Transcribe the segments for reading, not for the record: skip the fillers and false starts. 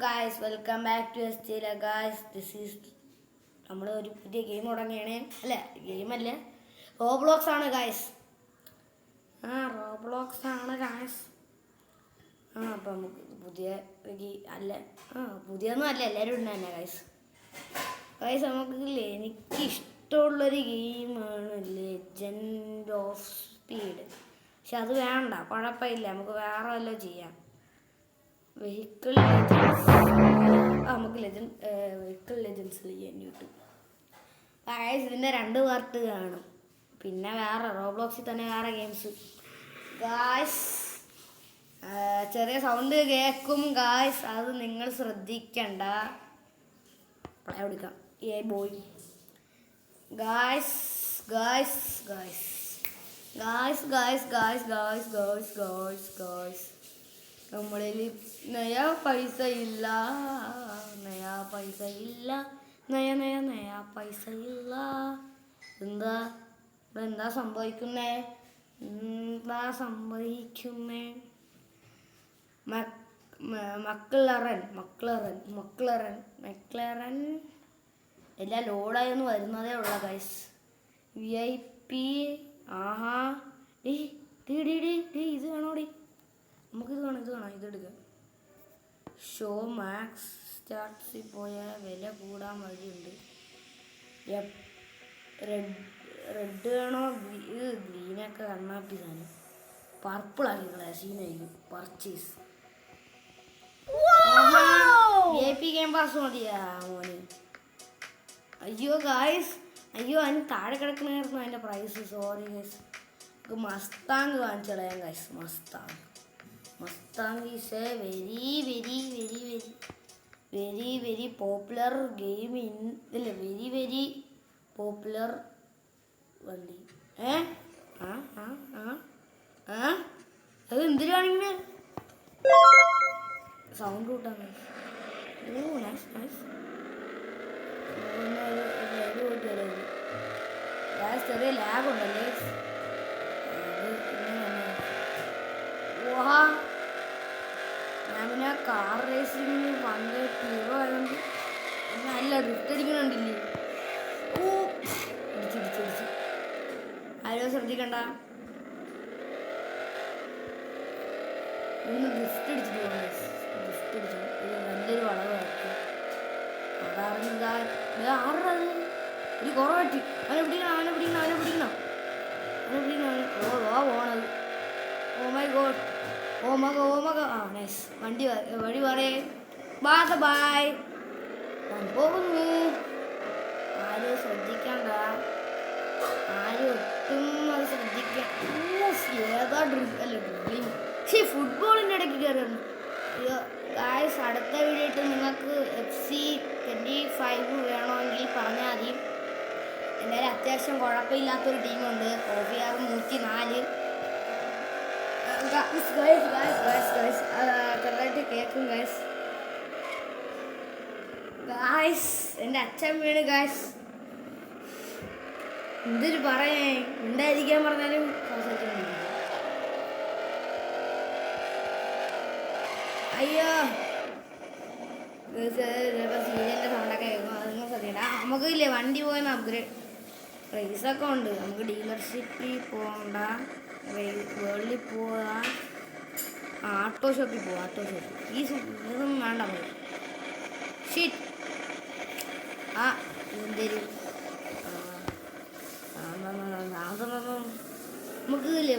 Guys welcome back to എസ്റ്റീല guys. നമ്മൾ ഒരു പുതിയ ഗെയിം തുടങ്ങിയാണ്. അല്ല ഗെയിമല്ല, റോബ്ലോക്സ് ആണ് ഗായ്സ്. റോബ്ലോക്സ് ആണ് ഗായ്സ്. അപ്പം നമുക്ക് പുതിയ പുതിയൊന്നും അല്ല, എല്ലാവരും ഉണ്ട് തന്നെ ഗായ്സ്. നമുക്ക് എനിക്ക് ഇഷ്ടമുള്ളൊരു ഗെയിമാണ് ലെജൻഡ് ഓഫ് സ്പീഡ്. പക്ഷെ അത് വേണ്ട, കുഴപ്പമില്ല, നമുക്ക് വേറെ വല്ലതും ചെയ്യാം. വെഹിക്കിൾ ലെജൻസ് നമുക്ക് വെഹിക്കിൾ ലെജൻസ് ചെയ്യാൻ കിട്ടും ഗായ്സ്. ഇതിൻ്റെ 2 പാർട്ട് കാണും. പിന്നെ വേറെ റോബ്ലോക്സിൽ തന്നെ വേറെ ഗെയിംസ് ഗായ്സ്. ചെറിയ സൗണ്ട് കേൾക്കും ഗായ്സ്, അത് നിങ്ങൾ ശ്രദ്ധിക്കണ്ട. എടുക്കാം boy guys guys guys guys guys guys guys guys guys guys നമ്മളിൽ നയാ പൈസ ഇല്ല, നയാ പൈസ ഇല്ല, നയാ പൈസ ഇല്ല. എന്താ സംഭവിക്കുന്നേ? മക്ലറൻ എല്ലാം ലോഡായൊന്ന് വരുന്നതേ ഉള്ള ഗൈസ്. VIP ആഹാ ഇത് വേണോടി, നമുക്കിത് കാണാം, ഇതെടുക്കാം. ഷോ മാക്സ് സ്റ്റാർട്ട്സിൽ പോയാൽ വില കൂടാൻ വഴിയുണ്ട്. റെഡ് വേണോ? ഗ്രീനൊക്കെ കണ്ണാപ്പി സാധനം. പർപ്പിൾ ആക്കിക്കളെ, സീനായിരിക്കും. പർച്ചേസ് VIP ഗെയിം പാസ് മതിയാ മോന്. അയ്യോ ഗായ്സ്, അയ്യോ അതിന് താഴെ കിടക്കണമായിരുന്നു അതിൻ്റെ പ്രൈസ്. Sorry guys. നമുക്ക് മസ്താങ് കാണിച്ചു കളയാം guys. Mustang is a very popular game very popular വണ്ടി. അത് എന്തിനാണിങ്ങനെ സൗണ്ട് കൂട്ടാൻ? ചെറിയ ലാഗ് ഉണ്ടല്ലേ. ഞാൻ പിന്നെ കാർ റേസിംഗ് പണ്ട് ഹീറോ ആയതുകൊണ്ട് നല്ല ഡ്രിഫ്റ്റ് അടിക്കുന്നുണ്ടില്ലേ. ഇടിച്ച് ആരോ ശ്രദ്ധിക്കണ്ട. ഒന്ന് ഡ്രിഫ്റ്റ് അടിച്ചിട്ട് നല്ലൊരു വളവായിരിക്കും. ആറത് ഒരു കുറവറ്റി. അവനെ പിടിക്കണം. പോണത്. Oh my god. നൈസ്. വഴി പറയേ. ബൈ. പോകുന്നു. ആരും ശ്രദ്ധിക്കണ്ട, ആരും ഒട്ടും അത് ശ്രദ്ധിക്കാൻ. ഏതാ ഡ്രിബ്ലിങ്. പക്ഷേ ഫുട്ബോളിൻ്റെ ഇടയ്ക്ക് കയറുന്നു. ഗായ്സ്, അടുത്ത വീഡിയോയിട്ട് നിങ്ങൾക്ക് FC 25 വേണമെങ്കിൽ പറഞ്ഞാൽ മതി. എൻ്റെ അത്യാവശ്യം കുഴപ്പമില്ലാത്തൊരു ടീമുണ്ട്. OVR 104. ചെറുതായിട്ട് കേൾക്കും ഗായ്സ്. എൻ്റെ അച്ഛൻ വീണ് ഗായ്സ്. എന്തൊരു പറയേ, ഉണ്ടായിരിക്കാൻ പറഞ്ഞാലും സംസാരിച്ചു. അയ്യോ സീരിയലിൻ്റെ സൗണ്ടൊക്കെ കേൾക്കും, അതൊന്നും ശ്രദ്ധിക്കണ്ട. നമുക്കില്ലേ വണ്ടി പോയെന്ന് അപ്ഗ്രേഡ് പ്രൈസൊക്കെ ഉണ്ട്. നമുക്ക് ഡീലർഷിപ്പിൽ പോകണ്ട, വേൾഡിൽ പോവാം, ആട്ടോ ഷോപ്പിൽ പോവാം. ഇതൊന്നും വേണ്ട പോയി. ഷിറ്റ്. എന്തൊരു നമുക്ക് ഇല്ലേ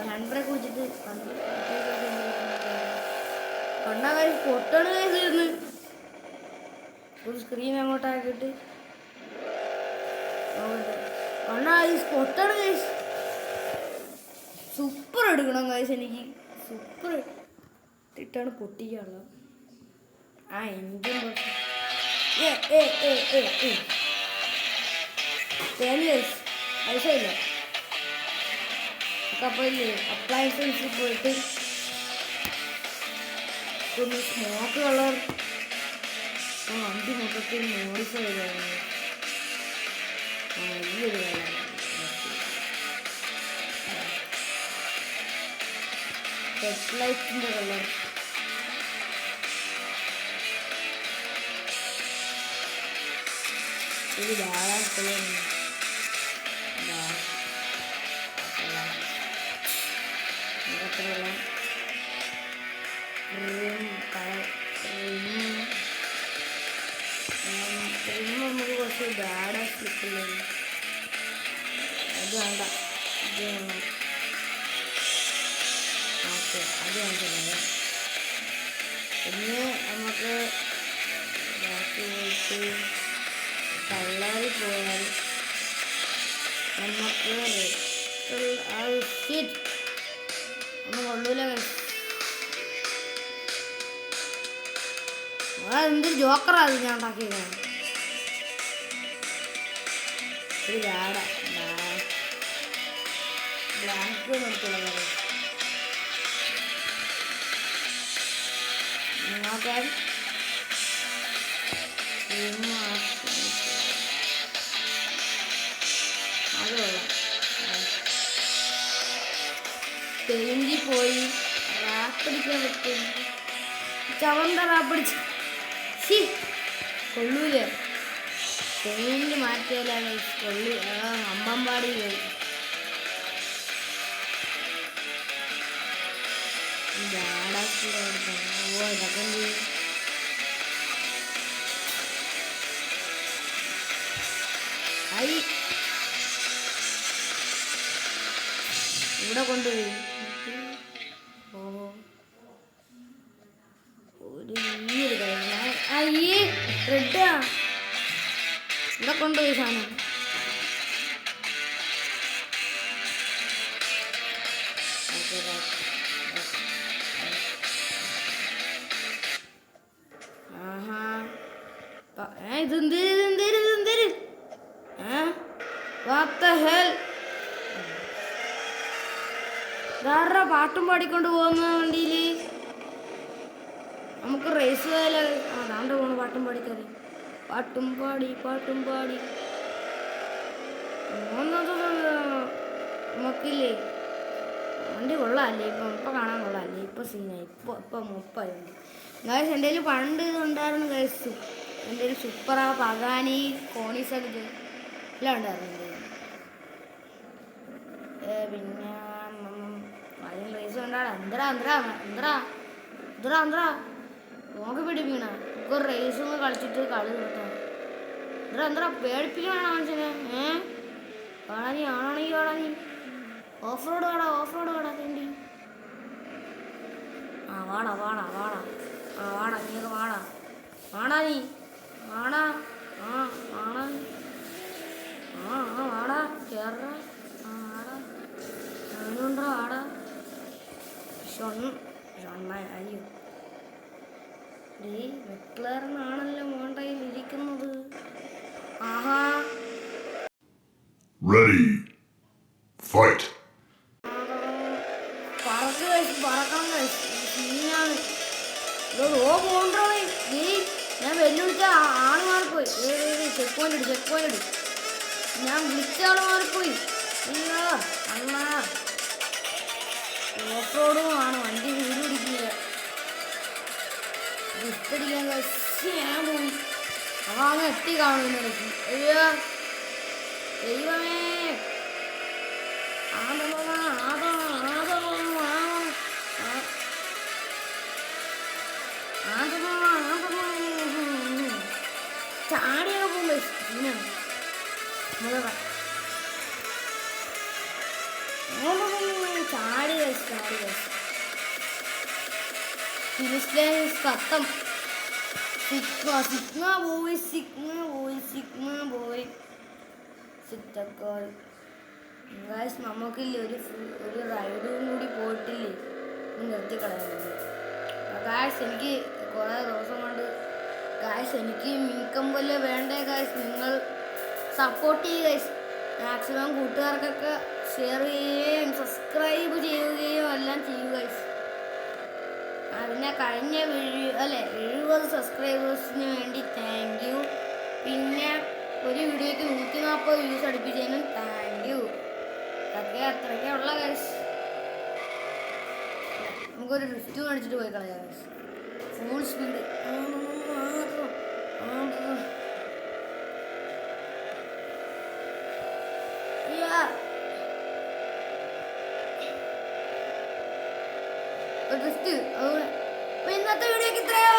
ഹാൻഡ്ബ്രേക്ക് വെച്ചിട്ട് കണ്ടാ കാര്യം പൊട്ടണ് കയറിയിരുന്നു. ഒരു സ്ക്രീൻ അങ്ങോട്ടാക്കിയിട്ട് പൊട്ടണ് കൈസ്. സൂപ്പർ എടുക്കണം കൈസ്. എനിക്ക് സൂപ്പർ ഇട്ടാണ് പൊട്ടിക്കാനുള്ളത്. എനിക്കും പൈസ ഇല്ല. അപ്പോൾ ഇല്ലേ അപ്ലയൻസൻസിൽ പോയിട്ട് ഒന്ന് സ്മോക്ക് കളർ വണ്ടി മൊത്തത്തിൽ മോഡിഫൈ ചെയ്താണ്. വലിയൊരു കളർ ഹെഡ്ലൈറ്റിൻ്റെ കളർ ഇത് ധാരാളം നമുക്ക് കുറച്ച് ബാഡ് സ്ലിപ്പുള്ളത് അത് വേണ്ട ഇത് വേണം. ഓക്കെ അത് വേണ്ടില്ല. പിന്നെ നമുക്ക് ബാക്കി പോയിട്ട് കളറിൽ പോയാൽ നമുക്ക് ഒന്നും കൊള്ളൂല. എന്തൊരു ജോക്കറാ അത് ഞാൻ ഉണ്ടാക്കിയത്. ഒരു ഗാഡ ബ്ലാക്ക് എടുത്തുള്ള നോക്കാൻ അത് കൊള്ളാം. പെയിന്റിൽ പോയി റാപ്പടിക്കാൻ പറ്റും. ചവന്ത റാപ്പടിച്ച് കൊള്ളൂലേ. പെയിന്റ് മാറ്റിയാലാണ് കൊള്ളു. അമ്മമ്പാടി പോയി ഇതൊക്കെ എന്ത് ചെയ്യും? ഇവിടെ കൊണ്ടുപോയി ഒരു അയ്യേ റെഡാ ഇവിടെ കൊണ്ടുപോയി സാധനം. ആഹാ ഇതെന്തേര് ധാരാ പാട്ടും പാടിക്കൊണ്ട് പോകുന്ന വണ്ടിയില് നമുക്ക് റേസ് പോയാലോ? അതാണ്ട് പോണു പാട്ടും പാടിക്കാതെ. പാട്ടും പാടി നമുക്കില്ലേ വണ്ടി കൊള്ളാല്ലേ. ഇപ്പം കാണാൻ കൊള്ളാല്ലേ. ഇപ്പം സീനായി. ഇപ്പം മുപ്പായുണ്ട് ഗൈസ്. എൻ്റെ കയ്യിൽ പണ്ട് ഇതുണ്ടായിരുന്നു ഗൈസ്. എൻ്റെ ഒരു സൂപ്പറ പകാനി കോണീസൊക്കെ എല്ലാം ഉണ്ടായിരുന്നു എൻ്റെ. പിന്നെ അതിന് റേസ് കണ്ടാടാ എന്തരാ നോക്കി പിടിപ്പിക്കണ ഒരു റേസും കളിച്ചിട്ട് കളി നിർത്താം. എന്തരാ പേടിപ്പിക്കണ മനുഷ്യനെ. ആണാണെങ്കിൽ ഓഫ് റോഡ് വാടാ തിണ്ടി. വാടാ നീ വാടാ നീ വാടാ കേറ വാടാ അയ്യോ മെക്ലറിനാണല്ലോ മോണ്ടയിൽ ഇരിക്കുന്നത്. ആഹാ പറക്കണം സീനാണ്. ഞാൻ വെല്ലുവിളിച്ച ആള് മാറിപ്പോയി. ചെക്ക് പോയിന്റ് ഞാൻ വിളിച്ച ആള് മാറിപ്പോയി. ഓഫ് റോഡും ആണ് വണ്ടി വീട് പിടിക്കില്ല. ഇട്ടടിക്കാൻ ഞാൻ പോയി. അങ്ങ് എത്തി കാണുന്നു എനിക്ക്. അയ്യോ ദൈവമേ ചാടിയൊക്കെ പോകുമ്പോ ചാടി കത്തം സിഗ്മ ബോയ് ഗൈസ്. നമുക്കില്ലേ ഒരു റൈഡും കൂടി പോയിട്ടില്ലേ നിർത്തിക്കളയുന്നത് ഗൈസ്. എനിക്ക് കുറേ ദിവസം കൊണ്ട് ഗൈസ് എനിക്ക് ഇൻകം പോലെ വേണ്ടേ ഗൈസ്. നിങ്ങൾ സപ്പോർട്ട് ചെയ്യുക ഗൈസ്. മാക്സിമം കൂട്ടുകാർക്കൊക്കെ ഷെയർ ചെയ്യുകയും സബ്സ്ക്രൈബ് ചെയ്യുകയും എല്ലാം ചെയ്യുക ഗൈസ്. അതിനെ കഴിഞ്ഞ 70 സബ്സ്ക്രൈബേഴ്സിന് വേണ്ടി താങ്ക് യു. പിന്നെ ഒരു വീഡിയോയ്ക്ക് 140 വ്യൂസ് അടുപ്പിച്ചതിനും താങ്ക് യു. അത്രയ്ക്കേ ഉള്ള ഗൈസ്. നമുക്കൊരു റിഫ്റ്റ് മേടിച്ചിട്ട് പോയി കളയാം ഗൈസ്. ഫുൾ സ്പീഡ് ഇന്നത്തെ വീഡിയോക്ക് ഇത്രയും